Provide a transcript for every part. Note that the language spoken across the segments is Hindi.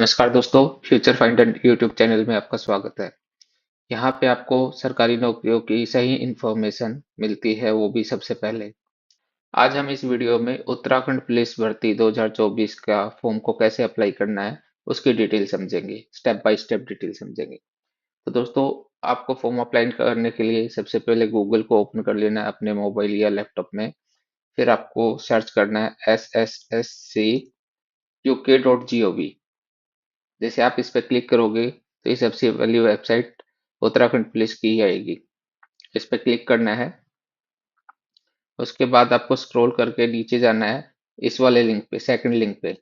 नमस्कार दोस्तों, फ्यूचर फाइंडर यूट्यूब चैनल में आपका स्वागत है। यहाँ पे आपको सरकारी नौकरियों की सही इंफॉर्मेशन मिलती है, वो भी सबसे पहले। आज हम इस वीडियो में उत्तराखंड पुलिस भर्ती 2024 का फॉर्म को कैसे अप्लाई करना है, उसकी डिटेल समझेंगे। स्टेप बाय स्टेप डिटेल समझेंगे। तो दोस्तों, आपको फॉर्म अप्लाई करने के लिए सबसे पहले गूगल को ओपन कर लेना है अपने मोबाइल या लैपटॉप में। फिर आपको सर्च करना है SSSC UK.gov। जैसे आप इस पर क्लिक करोगे तो ये सबसे पहली वेबसाइट उत्तराखंड पुलिस की ही आएगी। इस पर क्लिक करना है। उसके बाद आपको स्क्रॉल करके नीचे जाना है इस वाले लिंक पे, सेकंड लिंक पे।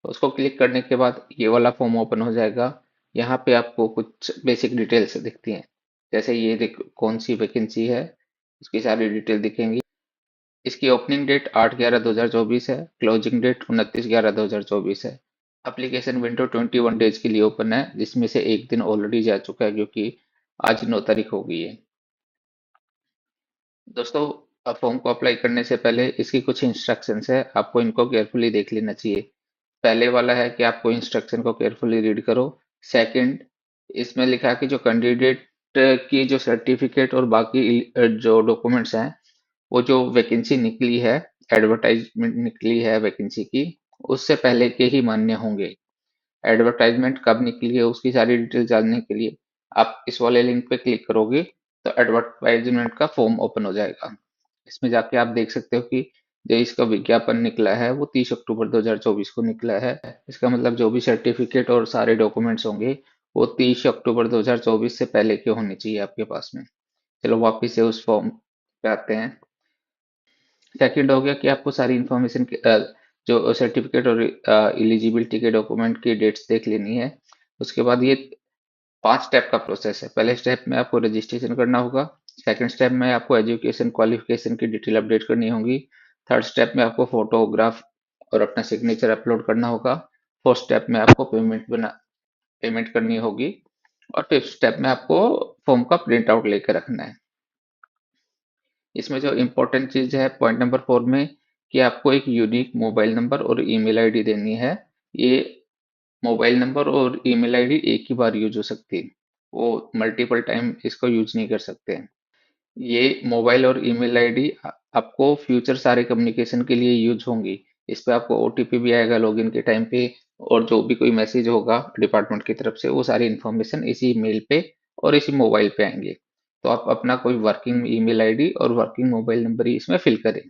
उसको क्लिक करने के बाद ये वाला फॉर्म ओपन हो जाएगा। यहाँ पे आपको कुछ बेसिक डिटेल्स दिखती हैं। जैसे ये कौन सी वैकेंसी है, इसकी सारी डिटेल दिखेंगी। इसकी ओपनिंग डेट 8/11/2024 है। क्लोजिंग डेट 29/11/2024 है। एप्लीकेशन विंडो 21 डेज के लिए ओपन है, जिसमें से एक दिन ऑलरेडी जा चुका है क्योंकि आज 9 तारीख हो गई है। दोस्तों, फॉर्म को अप्लाई करने से पहले इसकी कुछ इंस्ट्रक्शंस है, आपको इनको केयरफुली देख लेना चाहिए। पहले वाला है कि आपको इंस्ट्रक्शन को केयरफुली रीड करो। सेकंड, इसमें लिखा है कि जो कैंडिडेट की जो सर्टिफिकेट और बाकी जो डॉक्यूमेंट्स हैं, वो जो वैकेंसी निकली है, एडवर्टाइजमेंट निकली है वैकेंसी की, उससे पहले के ही मान्य होंगे। एडवर्टाइजमेंट कब निकली है उसकी सारी डिटेल जानने के लिए आप इस वाले लिंक पे क्लिक करोगे तो एडवर्टाइजमेंट का फॉर्म ओपन हो जाएगा। इसमें जाके आप देख सकते हो कि जो इसका विज्ञापन निकला है वो 30 अक्टूबर 2024 को निकला है। इसका मतलब जो भी सर्टिफिकेट और सारे डॉक्यूमेंट्स होंगे वो 30 अक्टूबर 2024 से पहले के होने चाहिए आपके पास में। चलो वापिस से उस फॉर्म पे आते हैं। सेकंड हो गया कि आपको सारी इन्फॉर्मेशन जो सर्टिफिकेट और एलिजिबिलिटी के डॉक्यूमेंट की डेट्स देख लेनी है। उसके बाद ये 5 स्टेप का प्रोसेस है। पहले स्टेप में आपको रजिस्ट्रेशन करना होगा। सेकंड स्टेप में आपको एजुकेशन क्वालिफिकेशन की डिटेल अपडेट करनी होगी। थर्ड स्टेप में आपको फोटोग्राफ और अपना सिग्नेचर अपलोड करना होगा। फोर्थ स्टेप में आपको पेमेंट करनी होगी। और फिफ्थ स्टेप में आपको फॉर्म का प्रिंट आउट लेकर रखना है। इसमें जो इम्पोर्टेंट चीज है पॉइंट नंबर 4 में, कि आपको एक यूनिक मोबाइल नंबर और ईमेल आईडी देनी है। ये मोबाइल नंबर और ईमेल आईडी एक ही बार यूज हो सकती है, वो मल्टीपल टाइम इसको यूज नहीं कर सकते। ये मोबाइल और ईमेल आईडी आपको फ्यूचर सारे कम्युनिकेशन के लिए यूज होंगी। इस पे आपको ओटीपी भी आएगा लॉगिन के टाइम पे, और जो भी कोई मैसेज होगा डिपार्टमेंट की तरफ से वो सारी इन्फॉर्मेशन इसी ईमेल पे और इसी मोबाइल पे आएंगे। तो आप अपना कोई वर्किंग ईमेल आईडी और वर्किंग मोबाइल नंबर ही इसमें फिल करें।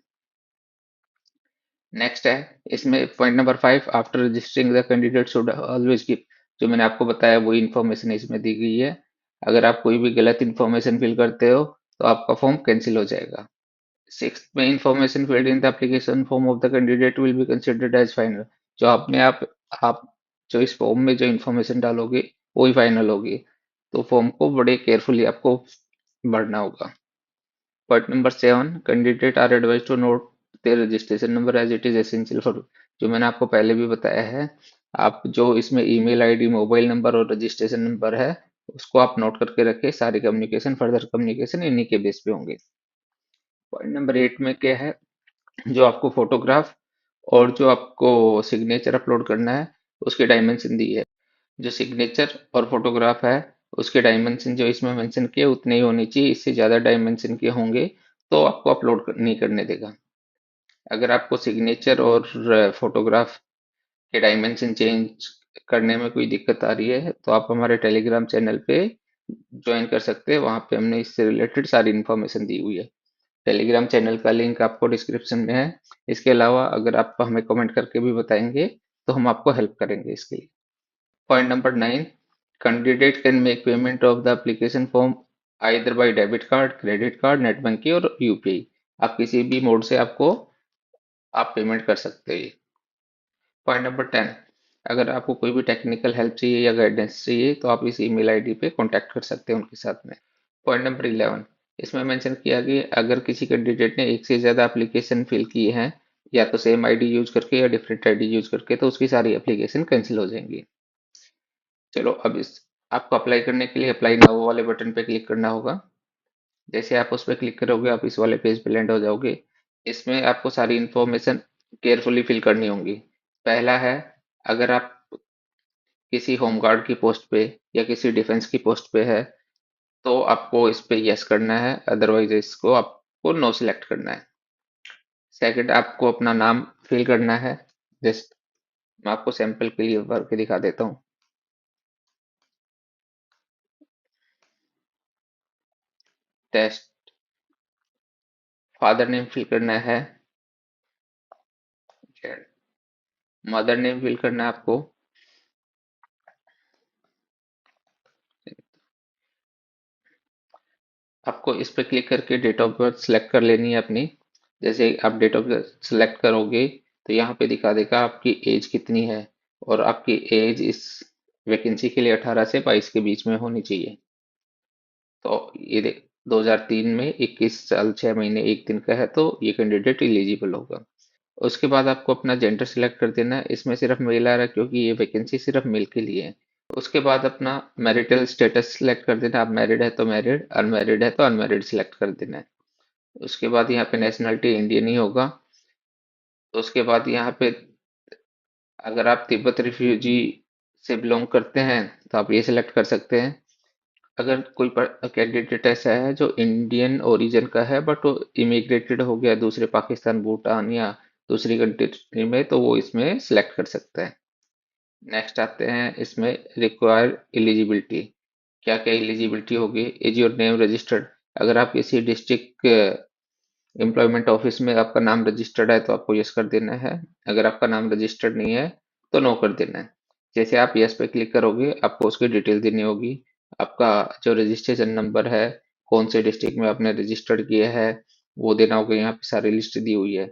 नेक्स्ट है इसमें point number 5, after registering the candidate should always give. जो मैंने आपको बताया वही इन्फॉर्मेशन इसमें दी गई है। अगर आप कोई भी गलत इन्फॉर्मेशन फिल करते हो तो आपका फॉर्म कैंसिल हो जाएगा। सिक्स्थ में, information filled in the application form of the candidate will be considered as final. जो आपने आप जो इस फॉर्म में जो इन्फॉर्मेशन डालोगे वही फाइनल होगी। तो फॉर्म को बड़े केयरफुली आपको भरना होगा। Point number 7, candidate are advise to note their registration number as it is essential for. जो मैंने आपको पहले भी बताया है, आप जो इसमें ईमेल आईडी, मोबाइल नंबर और रजिस्ट्रेशन नंबर है उसको आप नोट करके रखें। सारी कम्युनिकेशन, फर्दर कम्युनिकेशन इन्हीं के बेस पे होंगे। पॉइंट नंबर 8 में क्या है, जो आपको फोटोग्राफ और जो आपको सिग्नेचर अपलोड करना है उसके डायमेंशन दी है। जो सिग्नेचर और फोटोग्राफ है उसके डायमेंशन जो इसमें मेंशन किए उतने ही होने चाहिए। इससे ज़्यादा डायमेंशन के होंगे तो आपको अपलोड नहीं करने देगा। अगर आपको सिग्नेचर और फोटोग्राफ के डायमेंशन चेंज करने में कोई दिक्कत आ रही है तो आप हमारे टेलीग्राम चैनल पे ज्वाइन कर सकते हैं। वहाँ पे हमने इससे रिलेटेड सारी इन्फॉर्मेशन दी हुई है। टेलीग्राम चैनल का लिंक आपको डिस्क्रिप्शन में है। इसके अलावा अगर आप हमें कमेंट करके भी बताएंगे तो हम आपको हेल्प करेंगे इसके लिए। Point number 9, candidate can make payment of the application form either bye debit card, credit card, net banking और यूपीआई। आप किसी भी मोड से आप पेमेंट कर सकते हैं। पॉइंट नंबर 10, अगर आपको कोई भी टेक्निकल हेल्प चाहिए या गाइडेंस चाहिए तो आप इस ईमेल आईडी पे कांटेक्ट कर सकते हैं उनके साथ में। पॉइंट नंबर 11, इसमें मेंशन किया कि अगर किसी कैंडिडेट ने एक से ज़्यादा एप्लीकेशन फिल किए हैं, या तो सेम आईडी यूज करके या डिफरेंट आईडी यूज करके, तो उसकी सारी एप्लीकेशन कैंसिल हो जाएंगी। चलो अब इस आपको अप्लाई करने के लिए अप्लाई नाउ वाले बटन पे क्लिक करना होगा। जैसे आप उस पर क्लिक करोगे आप इस वाले पेज पे लैंड हो जाओगे। इसमें आपको सारी इन्फॉर्मेशन केयरफुली फिल करनी होगी। पहला है, अगर आप किसी होमगार्ड की पोस्ट पे या किसी डिफेंस की पोस्ट पे है तो आपको इस पे यस करना है, अदरवाइज इसको आपको नो सिलेक्ट करना है। सेकंड, आपको अपना नाम फिल करना है। जस्ट मैं आपको सैंपल के लिए भर के दिखा देता हूँ। टेस्ट। फादर नेम फिल करना है। मदर नेम फिल करना है आपको। आपको इस पे क्लिक करके डेट ऑफ बर्थ सिलेक्ट कर लेनी है अपनी। जैसे आप डेट ऑफ बर्थ सिलेक्ट करोगे तो यहाँ पे दिखा देगा आपकी एज कितनी है, और आपकी एज इस वैकेंसी के लिए 18 से 22 के बीच में होनी चाहिए। तो ये देख, 2003 में 21 साल 6 महीने 1 दिन का है तो ये कैंडिडेट एलिजिबल होगा। उसके बाद आपको अपना जेंडर सिलेक्ट कर देना है। इसमें सिर्फ मेल आ रहा है क्योंकि ये वैकेंसी सिर्फ मेल के लिए है। उसके बाद अपना मैरिटल स्टेटस सिलेक्ट कर देना। आप मैरिड है तो मैरिड, अनमैरिड है तो अनमैरिड सिलेक्ट कर देना है। उसके बाद यहाँ पे नेशनलिटी इंडियन ही होगा। तो उसके बाद यहाँ पे अगर आप तिब्बत रिफ्यूजी से बिलोंग करते हैं तो आप ये सिलेक्ट कर सकते हैं। अगर कोई कैंडिडेट ऐसा है जो इंडियन ओरिजिन का है बट वो इमिग्रेटेड हो गया दूसरे पाकिस्तान, भूटान या दूसरी कंट्री में, तो वो इसमें सिलेक्ट कर सकता है। नेक्स्ट आते हैं इसमें रिक्वायर एलिजिबिलिटी। क्या क्या एलिजिबिलिटी होगी? Is your name registered? अगर आप किसी डिस्ट्रिक्ट एम्प्लॉयमेंट ऑफिस में आपका नाम रजिस्टर्ड है तो आपको यस कर देना है। अगर आपका नाम रजिस्टर्ड नहीं है तो नो कर देना है। जैसे आप यस पे क्लिक करोगे आपको उसकी डिटेल देनी होगी। आपका जो रजिस्ट्रेशन नंबर है, कौन से डिस्ट्रिक्ट में आपने रजिस्टर्ड किया है, वो देना होगा। यहाँ पे सारी लिस्ट दी हुई है।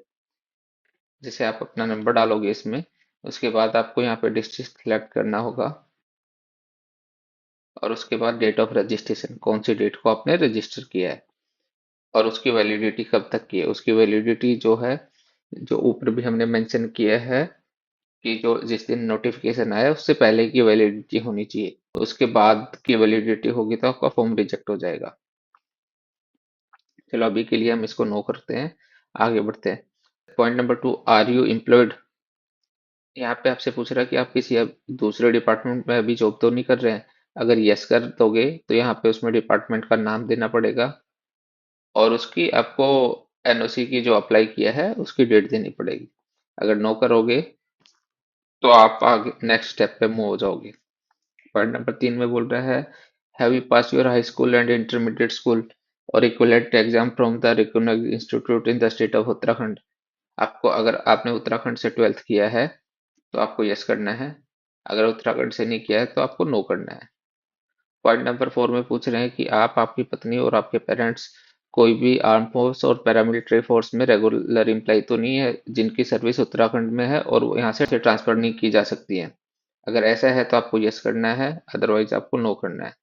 जैसे आप अपना नंबर डालोगे इसमें, उसके बाद आपको यहाँ पे डिस्ट्रिक्ट सिलेक्ट करना होगा, और उसके बाद डेट ऑफ रजिस्ट्रेशन, कौन सी डेट को आपने रजिस्टर किया है, और उसकी वैलिडिटी कब तक की है। उसकी वैलिडिटी जो है, जो ऊपर भी हमने मेंशन किया है कि जो जिस दिन नोटिफिकेशन आया उससे पहले की वैलिडिटी होनी चाहिए। उसके बाद की वैलिडिटी होगी तो आपका फॉर्म रिजेक्ट हो जाएगा। चलो अभी के लिए हम इसको नो करते हैं, आगे बढ़ते हैं। Point number 2, are you employed? यहाँ पे आपसे पूछ रहा है कि आप किसी अब दूसरे डिपार्टमेंट में अभी जॉब तो नहीं कर रहे हैं। अगर यस कर दोगे तो यहाँ पे उसमें डिपार्टमेंट का नाम देना पड़ेगा, और उसकी आपको एनओसी की जो अप्लाई किया है उसकी डेट देनी पड़ेगी। अगर नो करोगे तो आप आगे नेक्स्ट स्टेप पे मूव हो जाओगे। पॉइंट नंबर 3 में बोल रहा है, have you pass your high school and intermediate school और equivalent exam from the recognised institute in the state of Uttarakhand? आपको, अगर आपने उत्तराखंड से 12th किया है तो आपको यस करना है। अगर उत्तराखंड से नहीं किया है तो आपको नो करना है। पॉइंट नंबर 4 में पूछ रहे हैं कि आप, आपकी पत्नी और आपके पेरेंट्स कोई भी आर्म फोर्स और पैरामिलिट्री फोर्स में रेगुलर एम्प्लॉय तो नहीं है जिनकी सर्विस उत्तराखंड में है और वो यहाँ से ट्रांसफर नहीं की जा सकती है। अगर ऐसा है तो आपको यस करना है, अदरवाइज आपको नो करना है।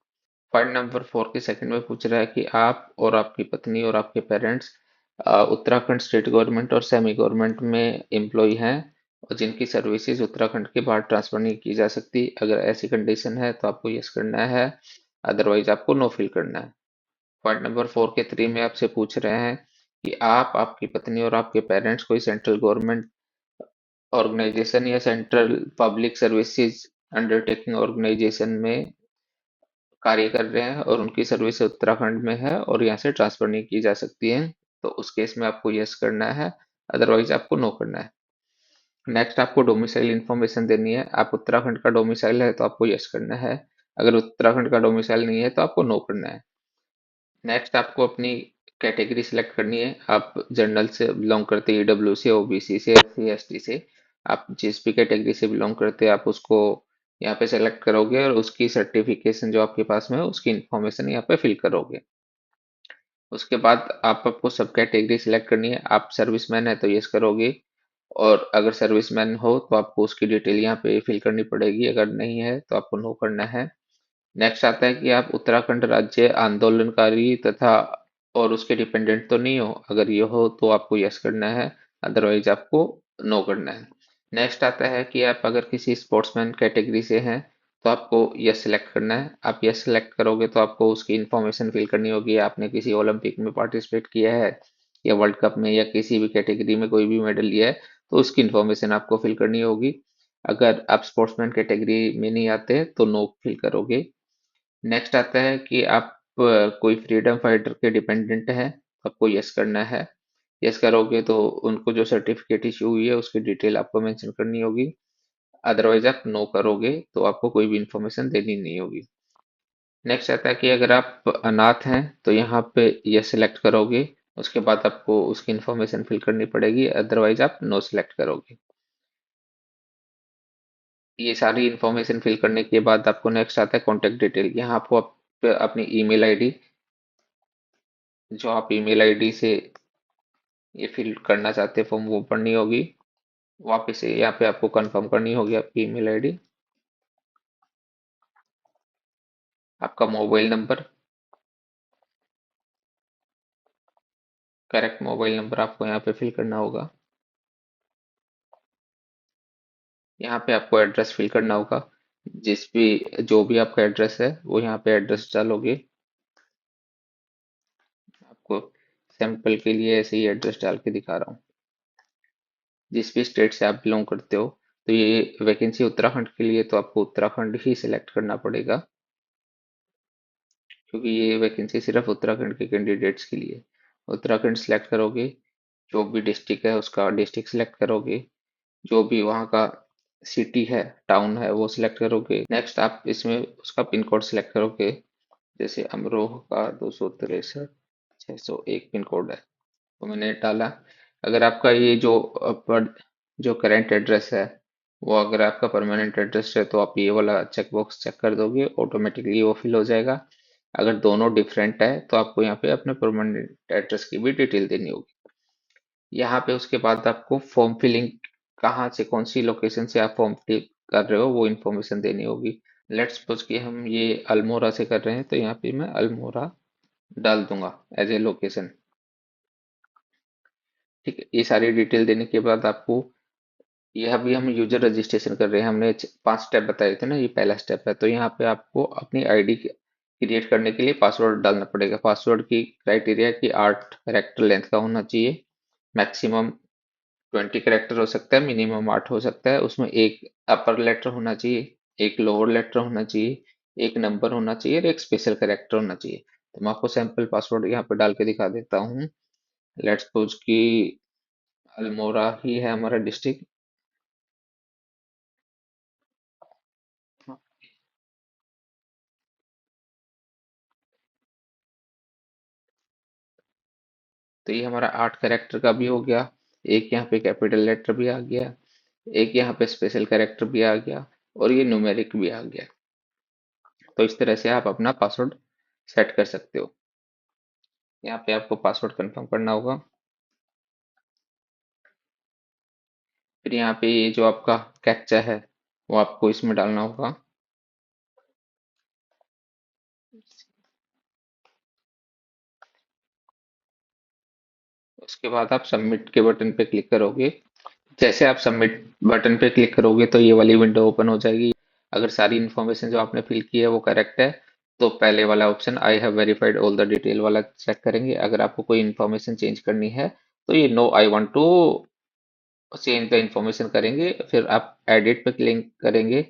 पॉइंट नंबर 4 के सेकंड में पूछ रहा है कि आप और आपकी पत्नी और आपके पेरेंट्स उत्तराखंड स्टेट गवर्नमेंट और सेमी गवर्नमेंट में एम्प्लॉय हैं और जिनकी सर्विसेज उत्तराखंड के बाहर ट्रांसफर नहीं की जा सकती। अगर ऐसी कंडीशन है तो आपको यस करना है, अदरवाइज आपको नो फिल करना है। पॉइंट नंबर 4 के 3 में आपसे पूछ रहे हैं कि आप, आपकी पत्नी और आपके पेरेंट्स कोई सेंट्रल गवर्नमेंट ऑर्गेनाइजेशन या central public services undertaking organisation में कार्य कर रहे हैं और उनकी सर्विस उत्तराखंड में है और यहाँ से ट्रांसफर नहीं की जा सकती है, तो उस केस में आपको यस करना है, अदरवाइज आपको नो करना है। नेक्स्ट, आपको डोमिसाइल इन्फॉर्मेशन देनी है। आप उत्तराखंड का डोमिसाइल है तो आपको यस करना है, अगर उत्तराखंड का डोमिसाइल नहीं है तो आपको नो करना है। नेक्स्ट, आपको अपनी कैटेगरी सिलेक्ट करनी है। आप जनरल से बिलोंग करते हैं, ईडब्ल्यू से, ओबीसी से, एससी एसटी से, आप जिस भी कैटेगरी से बिलोंग करते हैं आप उसको यहाँ पे सेलेक्ट करोगे और उसकी सर्टिफिकेशन जो आपके पास में है उसकी इंफॉर्मेशन यहाँ पे फिल करोगे। उसके बाद आपको सब कैटेगरी सिलेक्ट करनी है। आप सर्विसमैन है तो यस करोगे, और अगर सर्विसमैन हो तो आपको उसकी डिटेल यहाँ पे फिल करनी पड़ेगी, अगर नहीं है तो आपको नो करना है। नेक्स्ट आता है कि आप उत्तराखंड राज्य आंदोलनकारी तथा और उसके डिपेंडेंट तो नहीं हो। अगर ये हो तो आपको यस करना है, अदरवाइज आपको नो करना है। नेक्स्ट आता है कि आप अगर किसी स्पोर्ट्समैन कैटेगरी से हैं तो आपको यस सिलेक्ट करना है। आप यस सिलेक्ट करोगे तो आपको उसकी इन्फॉर्मेशन फिल करनी होगी। आपने किसी ओलंपिक में पार्टिसिपेट किया है या वर्ल्ड कप में या किसी भी कैटेगरी में कोई भी मेडल लिया है तो उसकी इन्फॉर्मेशन आपको फिल करनी होगी। अगर आप स्पोर्ट्समैन कैटेगरी में नहीं आते तो नो फिल करोगे। नेक्स्ट आता है कि आप कोई फ्रीडम फाइटर के डिपेंडेंट हैं, आपको यस करना है। यस करोगे तो उनको जो सर्टिफिकेट इशू हुई है उसकी डिटेल आपको मेंशन करनी होगी। अदरवाइज आप नो करोगे तो आपको कोई भी इंफॉर्मेशन देनी नहीं होगी। नेक्स्ट आता है कि अगर आप अनाथ हैं तो यहाँ पे यस सिलेक्ट करोगे, उसके बाद आपको उसकी इंफॉर्मेशन फिल करनी पड़ेगी, अदरवाइज आप नो सिलेक्ट करोगे। ये सारी इंफॉर्मेशन फिल करने के बाद आपको नेक्स्ट आता है कॉन्टेक्ट डिटेल। यहाँ आपको अपनी ईमेल आईडी, जो आप ईमेल आईडी से ये फिल करना चाहते हैं फॉर्म, वो भरनी होगी। वापस से यहाँ पे आपको कंफर्म करनी होगी आपकी ईमेल आईडी। आपका mobile number, correct mobile number आपको यहाँ पे फिल करना होगा। यहाँ पे आपको एड्रेस फिल करना होगा, जिस भी जो भी आपका एड्रेस है वो यहाँ पे एड्रेस डालोगे। आपको सैंपल के लिए ऐसे ही एड्रेस डाल के दिखा रहा हूँ। जिस भी स्टेट से आप बिलोंग करते हो, तो ये वैकेंसी उत्तराखंड के लिए, तो आपको उत्तराखंड ही सिलेक्ट करना पड़ेगा, क्योंकि ये वैकेंसी सिर्फ उत्तराखंड के कैंडिडेट्स के लिए। उत्तराखंड सिलेक्ट करोगे, जो भी डिस्ट्रिक्ट है उसका डिस्ट्रिक्ट सिलेक्ट करोगे, जो भी वहाँ का सिटी है, टाउन है, वो सिलेक्ट करोगे। नेक्स्ट आप इसमें उसका पिन कोड सिलेक्ट करोगे, जैसे अमरोह का 263 601 पिन कोड है, तो मैंने डाला। अगर आपका ये जो जो करंट एड्रेस है, वो अगर आपका परमानेंट एड्रेस है तो आप ये वाला चेक बॉक्स चेक कर दोगे, ऑटोमेटिकली वो फिल हो जाएगा। अगर दोनों डिफरेंट है तो आपको यहाँ पे अपने परमानेंट एड्रेस की भी डिटेल देनी होगी। यहाँ पे उसके बाद आपको फॉर्म फिलिंग, कहाँ से, कौन सी लोकेशन से आप फॉर्म फिल कर रहे हो, वो इन्फॉर्मेशन देनी होगी। लेट्स सपोज कि हम ये अल्मोड़ा से कर रहे हैं, तो यहाँ पे मैं अल्मोड़ा डाल दूंगा एज ए लोकेशन। ठीक है, ये सारी डिटेल देने के बाद आपको, ये अभी हम यूजर रजिस्ट्रेशन कर रहे हैं, हमने 5 स्टेप बताए थे ना, ये पहला स्टेप है। तो यहाँ पे आपको अपनी आईडी क्रिएट करने के लिए पासवर्ड डालना पड़ेगा। पासवर्ड की क्राइटेरिया की 8 कैरेक्टर लेंथ का होना चाहिए। मैक्सिमम 20 कैरेक्टर हो सकता है, मिनिमम 8 हो सकता है। उसमें एक अपर लेटर होना चाहिए, एक लोअर लेटर होना चाहिए, एक नंबर होना चाहिए और एक स्पेशल कैरेक्टर होना चाहिए। तो मैं आपको सैंपल पासवर्ड यहाँ पे डाल के दिखा देता हूँ। लेट्स सपोज कि अल्मोड़ा ही है हमारा डिस्ट्रिक्ट। तो ये हमारा 8 कैरेक्टर का भी हो गया। एक यहाँ पे कैपिटल लेटर भी आ गया, एक यहाँ पे स्पेशल कैरेक्टर भी आ गया, और ये न्यूमेरिक भी आ गया। तो इस तरह से आप अपना पासवर्ड सेट कर सकते हो। यहाँ पे आपको पासवर्ड कंफर्म करना होगा। फिर यहाँ पे ये जो आपका कैप्चा है वो आपको इसमें डालना होगा। उसके बाद आप सबमिट के बटन पे क्लिक करोगे। जैसे आप सबमिट बटन पे क्लिक करोगे तो ये वाली विंडो ओपन हो जाएगी। अगर सारी इन्फॉर्मेशन जो आपने फिल की है वो करेक्ट है, तो पहले वाला option I have verified all the detail वाला चेक करेंगे। अगर आपको कोई इन्फॉर्मेशन चेंज करनी है तो ये no I want to change the information करेंगे। फिर आप एडिट पे क्लिक करेंगे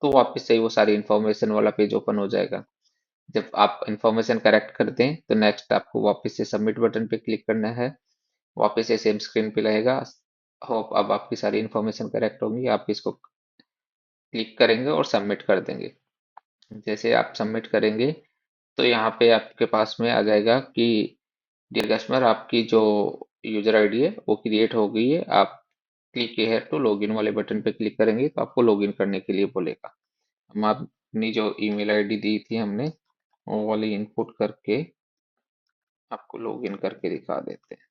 तो वापस से वो सारी इन्फॉर्मेशन वाला पेज ओपन हो जाएगा। जब आप इन्फॉर्मेशन करेक्ट कर दें तो नेक्स्ट आपको वापस से सबमिट बटन पे क्लिक करना है। वापस से सेम स्क्रीन पे रहेगा। होप अब आपकी सारी इन्फॉर्मेशन करेक्ट होंगी, आप इसको क्लिक करेंगे और सबमिट कर देंगे। जैसे आप सबमिट करेंगे तो यहाँ पे आपके पास में आ जाएगा कि डियर कस्टमर, आपकी जो यूजर आईडी है वो क्रिएट हो गई है। आप क्लिक हेयर टू लॉगिन वाले बटन पे क्लिक करेंगे तो आपको लॉगिन करने के लिए बोलेगा। हम अपनी जो ईमेल आईडी दी थी हमने, वो वाली इनपुट करके आपको लॉगिन करके दिखा देते हैं।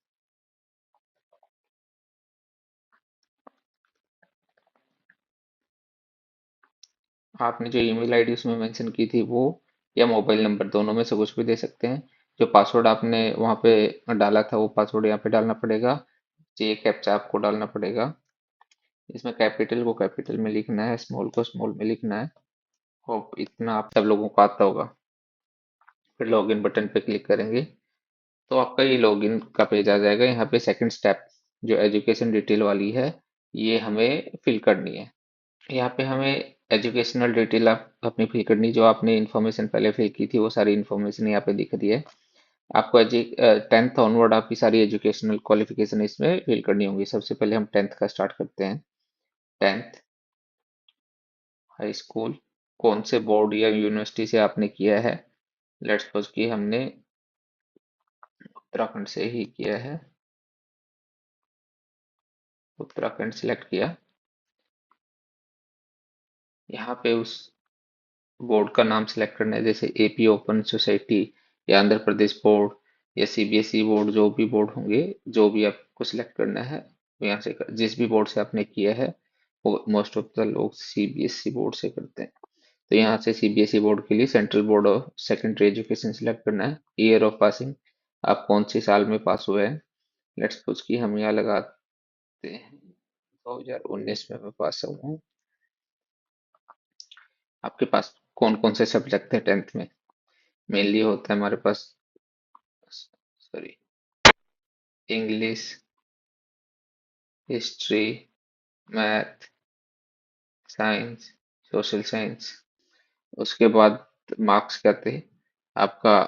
आपने जो ईमेल आईडी उसमें मेंशन की थी वो, या मोबाइल नंबर, दोनों में से कुछ भी दे सकते हैं। जो पासवर्ड आपने वहाँ पे डाला था वो पासवर्ड यहाँ पे डालना पड़ेगा। ये कैप्चा आपको डालना पड़ेगा। इसमें कैपिटल को कैपिटल में लिखना है, स्मॉल को स्मॉल में लिखना है। होप इतना आप सब लोगों को आता होगा। फिर लॉगिन बटन पे क्लिक करेंगे तो आपका ये लॉगिन का पेज आ जाएगा। यहाँ पे सेकंड स्टेप जो एजुकेशन डिटेल वाली है, ये हमें फिल करनी है। यहाँ पे हमें एजुकेशनल डिटेल आप अपनी फिल करनी, जो आपने इन्फॉर्मेशन पहले फिल की थी वो सारी इन्फॉर्मेशन यहाँ पे दिख रही है। आपको 10th ऑनवर्ड आपकी सारी एजुकेशनल क्वालिफिकेशन इसमें फिल करनी होंगी। सबसे पहले हम 10th का स्टार्ट करते हैं। 10th हाई स्कूल, कौन से बोर्ड या यूनिवर्सिटी से आपने किया है। लेट्स सपोज कि हमने उत्तराखंड से ही किया है, उत्तराखंड सिलेक्ट किया। यहाँ पे उस बोर्ड का नाम सिलेक्ट करना है, जैसे एपी ओपन सोसाइटी या आंध्र प्रदेश बोर्ड या सीबीएसई बोर्ड, जो भी बोर्ड होंगे, जो भी आपको सिलेक्ट करना है वो यहाँ से जिस भी बोर्ड से आपने किया है, वो मोस्ट ऑफ द लोग सीबीएसई बोर्ड से करते हैं। तो यहाँ से सीबीएसई बोर्ड के लिए central board of secondary education select करना है। ईयर ऑफ पासिंग, आप कौन सी साल में पास हुए हैं। लेट्स सपोज कि हम यहाँ लगाते हैं 2019 में मैं पास हुआ हूँ। आपके पास कौन कौन से सब्जेक्ट थे 10th में। मेनली होता है हमारे पास, sorry, English, history, math, science, social science. उसके बाद मार्क्स क्या थे आपका,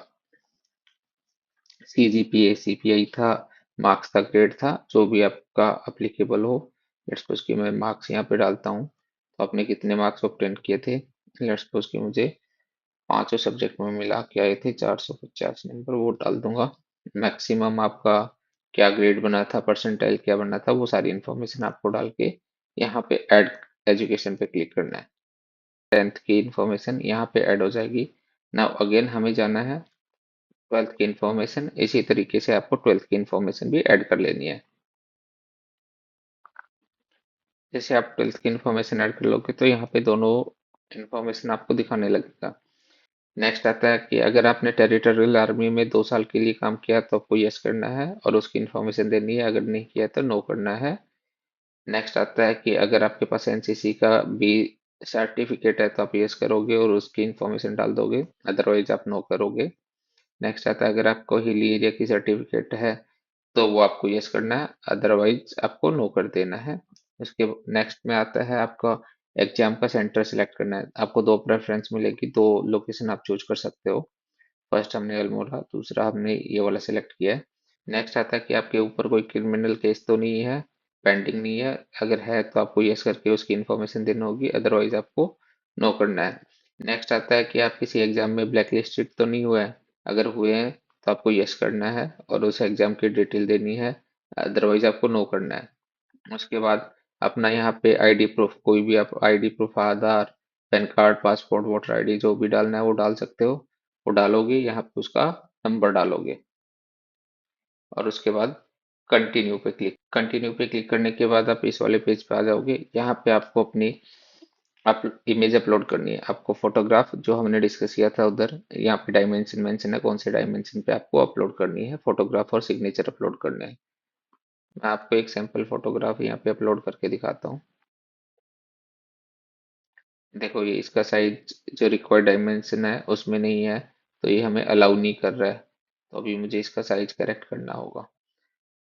सीजीपीए सीपीआई था, मार्क्स का ग्रेड था, जो भी आपका अप्लीकेबल हो। लेट्स सपोज कि मैं मार्क्स यहाँ पे डालता हूँ, तो आपने कितने मार्क्स ऑब्टेन किए थे। लेट्स सपोज कि मुझे पांचों सब्जेक्ट में मिला के आए थे 450 नंबर, वो डाल दूंगा। मैक्सिमम आपका क्या ग्रेड बना था, परसेंटाइल क्या बना था, वो सारी इन्फॉर्मेशन आपको डाल के यहाँ पे ऐड एजुकेशन पे क्लिक करना है। 10th की इन्फॉर्मेशन यहाँ पे ऐड हो जाएगी। नाउ अगेन हमें जाना है 12th की इन्फॉर्मेशन, इसी तरीके से आपको 12th की इन्फॉर्मेशन भी ऐड कर लेनी है। जैसे आप 12th की इन्फॉर्मेशन ऐड कर लोगे तो यहाँ पे दोनों इन्फॉर्मेशन आपको दिखाने लगेगा। नेक्स्ट आता है कि अगर आपने टेरिटोरियल आर्मी में 2 साल के लिए काम किया तो आपको यस करना है और उसकी इन्फॉर्मेशन देनी है, अगर नहीं किया तो नो करना है। नेक्स्ट आता है कि अगर आपके पास एनसीसी का भी सर्टिफिकेट है तो आप यस करोगे और उसकी इन्फॉर्मेशन डाल दोगे, अदरवाइज आप नो करोगे। नेक्स्ट आता है अगर आपको हिली एरिया की सर्टिफिकेट है तो वो आपको यस करना है, अदरवाइज आपको नो कर देना है। उसके नेक्स्ट में आता है आपका एग्जाम का सेंटर सिलेक्ट करना है। आपको दो प्रेफरेंस मिलेगी, दो लोकेशन आप चूज कर सकते हो। फर्स्ट हमने अल्मोड़ा, दूसरा हमने ये वाला सिलेक्ट किया है। नेक्स्ट आता है कि आपके ऊपर कोई क्रिमिनल केस तो नहीं है, पेंडिंग नहीं है। अगर है तो आपको यस करके उसकी इन्फॉर्मेशन देनी होगी, अदरवाइज आपको नो करना है। नेक्स्ट आता है कि आप किसी एग्जाम में ब्लैक लिस्टेड तो नहीं हुए हैं, अगर हुए हैं तो आपको यस करना है और उस एग्जाम की डिटेल देनी है, अदरवाइज आपको नो करना है। उसके बाद अपना यहाँ पे आईडी प्रूफ, कोई भी आप ID proof, Aadhaar, PAN card, passport, voter ID, जो भी डालना है वो डाल सकते हो। वो डालोगे, यहाँ पे उसका नंबर डालोगे और उसके बाद कंटिन्यू पे क्लिक करने के बाद आप इस वाले पेज पे आ जाओगे। यहाँ पे आपको अपनी आप इमेज अपलोड करनी है। आपको फोटोग्राफ जो हमने डिस्कस किया था उधर, यहाँ पे डायमेंशन मेंशन है, कौन से डायमेंशन पे आपको अपलोड करनी है फोटोग्राफ और सिग्नेचर अपलोड करने हैं। मैं आपको एक सैंपल फोटोग्राफ यहाँ पे अपलोड करके दिखाता हूँ। देखो ये इसका साइज जो रिक्वायर्ड डायमेंशन है उसमें नहीं है, तो ये हमें अलाउ नहीं कर रहा है। तो अभी मुझे इसका साइज करेक्ट करना होगा।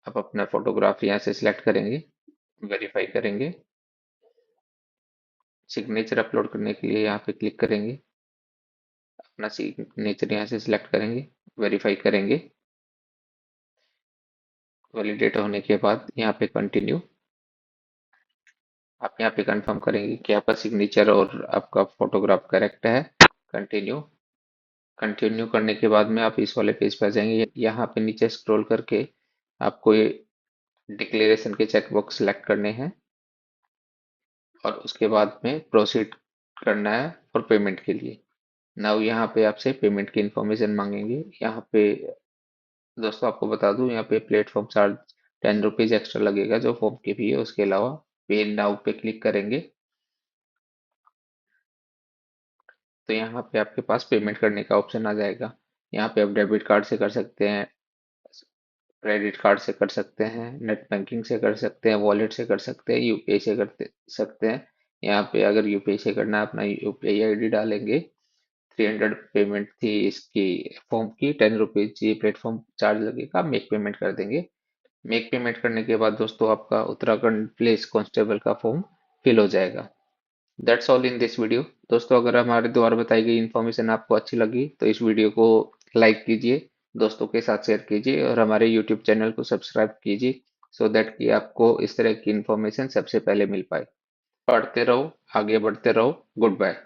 आप अपना फोटोग्राफ यहाँ से सिलेक्ट करेंगे, वेरीफाई करेंगे, सिग्नेचर अपलोड करने के लिए यहाँ पे क्लिक करेंगे, अपना सिग्नेचर यहाँ से सिलेक्ट करेंगे, वेरीफाई करेंगे। वैलिडेट होने के बाद यहाँ पे कंटिन्यू, आप यहाँ पे कंफर्म करेंगे कि आपका सिग्नेचर और आपका फोटोग्राफ करेक्ट है। कंटिन्यू, कंटिन्यू करने के बाद में आप इस वाले पेज पर आ जाएंगे। यहाँ पे नीचे स्क्रॉल करके आपको ये डिक्लेरेशन के चेकबॉक्स सेलेक्ट करने हैं और उसके बाद में प्रोसीड करना है फॉर पेमेंट के लिए। नाउ यहाँ पे आपसे पेमेंट की इंफॉर्मेशन मांगेंगे। यहाँ पे दोस्तों आपको बता दूं, यहाँ पे प्लेटफॉर्म चार्ज 10 रुपीज एक्स्ट्रा लगेगा जो फॉर्म की भी है। उसके अलावा पे नाउ पे क्लिक करेंगे तो यहाँ पे आपके पास पेमेंट करने का ऑप्शन आ जाएगा। यहाँ पे आप डेबिट कार्ड से कर सकते हैं, क्रेडिट कार्ड से कर सकते हैं, नेट बैंकिंग से कर सकते हैं, वॉलेट से कर सकते हैं, यूपीआई से कर सकते हैं। यहाँ पे अगर यूपीआई से करना है, अपना यूपीआई आईडी डालेंगे। 300 पेमेंट थी इसकी फॉर्म की, 10 रुपीज ये प्लेटफॉर्म चार्ज लगेगा, मेक पेमेंट कर देंगे। मेक पेमेंट करने के बाद दोस्तों आपका उत्तराखंड पुलिस कांस्टेबल का फॉर्म फिल हो जाएगा। That's all in this video. दोस्तों, अगर हमारे द्वारा बताई गई इन्फॉर्मेशन आपको अच्छी लगी तो इस वीडियो को लाइक कीजिए, दोस्तों के साथ शेयर कीजिए और हमारे यूट्यूब चैनल को सब्सक्राइब कीजिए, सो दैट कि आपको इस तरह की इन्फॉर्मेशन सबसे पहले मिल पाए। पढ़ते रहो, आगे बढ़ते रहो। Good bye.